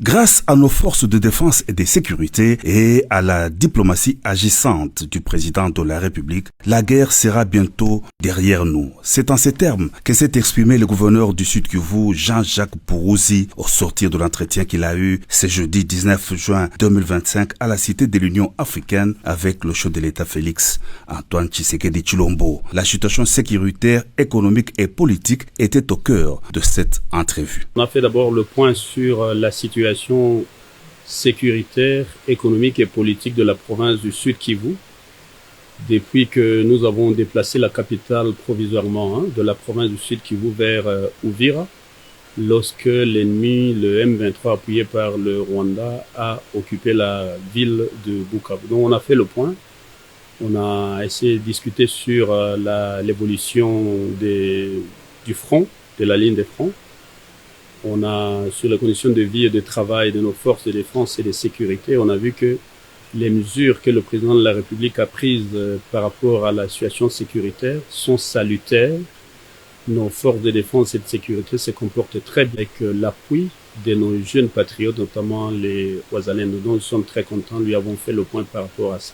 Grâce à nos forces de défense et de sécurité et à la diplomatie agissante du président de la République, la guerre sera bientôt derrière nous. C'est en ces termes que s'est exprimé le gouverneur du Sud-Kivu, Jean-Jacques Puruzi, au sortir de l'entretien qu'il a eu ce jeudi 19 juin 2025 à la Cité de l'Union africaine avec le chef de l'État Félix Antoine Tshisekedi Tshilombo. La situation sécuritaire, économique et politique était au cœur de cette entrevue. On a fait d'abord le point sur la situation sécuritaire, économique et politique de la province du Sud-Kivu. Depuis que nous avons déplacé la capitale provisoirement de la province du Sud-Kivu vers Uvira, lorsque l'ennemi, le M23 appuyé par le Rwanda, a occupé la ville de Bukavu. Donc on a fait le point. On a essayé de discuter sur l'évolution du front, de la ligne des fronts. On a, sur les conditions de vie et de travail de nos forces de défense et de sécurité, on a vu que les mesures que le président de la République a prises par rapport à la situation sécuritaire sont salutaires. Nos forces de défense et de sécurité se comportent très bien avec l'appui de nos jeunes patriotes, notamment les Wazalendo, dont nous sommes très contents. Lui avons fait le point par rapport à ça.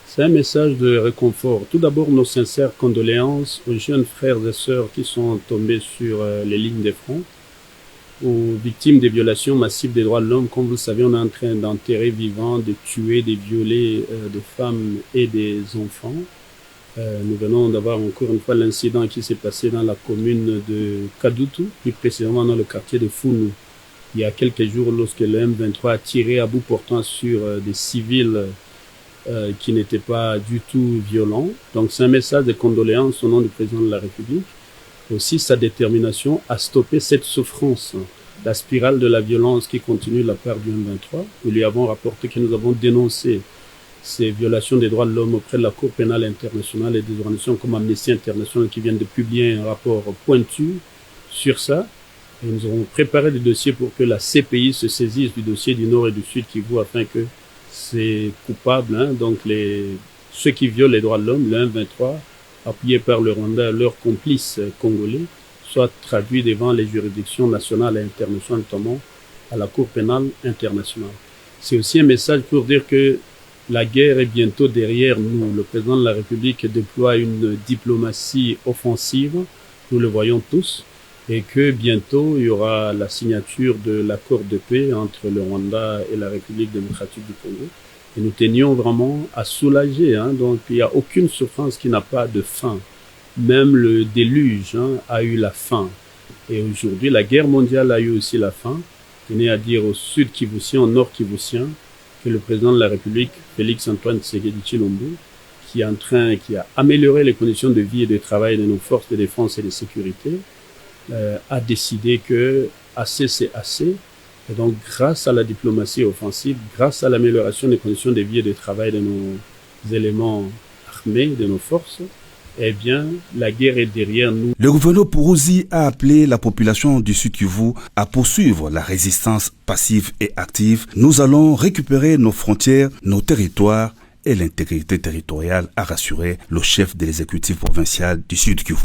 C'est un message de réconfort. Tout d'abord, nos sincères condoléances aux jeunes frères et sœurs qui sont tombés sur les lignes des fronts, aux victimes des violations massives des droits de l'homme. Comme vous le savez, on est en train d'enterrer vivants, de tuer, de violer des femmes et des enfants. Nous venons d'avoir encore une fois l'incident qui s'est passé dans la commune de Kadutu, plus précisément dans le quartier de Founou. Il y a quelques jours, lorsque le M23 a tiré à bout portant sur des civils qui n'étaient pas du tout violents. Donc c'est un message de condoléances au nom du président de la République. Aussi sa détermination à stopper cette souffrance, la spirale de la violence qui continue de la part du M23. Nous lui avons rapporté que nous avons dénoncé ces violations des droits de l'homme auprès de la Cour pénale internationale et des organisations comme Amnesty International qui viennent de publier un rapport pointu sur ça. Et nous avons préparé des dossiers pour que la CPI se saisisse du dossier du Nord et du Sud Kivu afin que ces coupables, donc ceux qui violent les droits de l'homme, le M23, appuyés par le Rwanda et leurs complices congolais, soient traduits devant les juridictions nationales et internationales, notamment à la Cour pénale internationale. C'est aussi un message pour dire que la guerre est bientôt derrière nous. Le président de la République déploie une diplomatie offensive, nous le voyons tous, et que bientôt il y aura la signature de l'accord de paix entre le Rwanda et la République démocratique du Congo. Et nous tenions vraiment à soulager. Donc il n'y a aucune souffrance qui n'a pas de fin. Même le déluge a eu la fin. Et aujourd'hui, la guerre mondiale a eu aussi la fin. Je tenais à dire au Sud Kivusien, au Nord Kivusien, que le président de la République, Félix Antoine Tshisekedi Tshilombo, qui a amélioré les conditions de vie et de travail de nos forces de défense et de sécurité, a décidé que assez c'est assez. Et donc, grâce à la diplomatie offensive, grâce à l'amélioration des conditions de vie et de travail de nos éléments armés, de nos forces, eh bien, la guerre est derrière nous. Le gouverneur Puruzi a appelé la population du Sud-Kivu à poursuivre la résistance passive et active. Nous allons récupérer nos frontières, nos territoires et l'intégrité territoriale, a rassuré le chef de l'exécutif provincial du Sud-Kivu.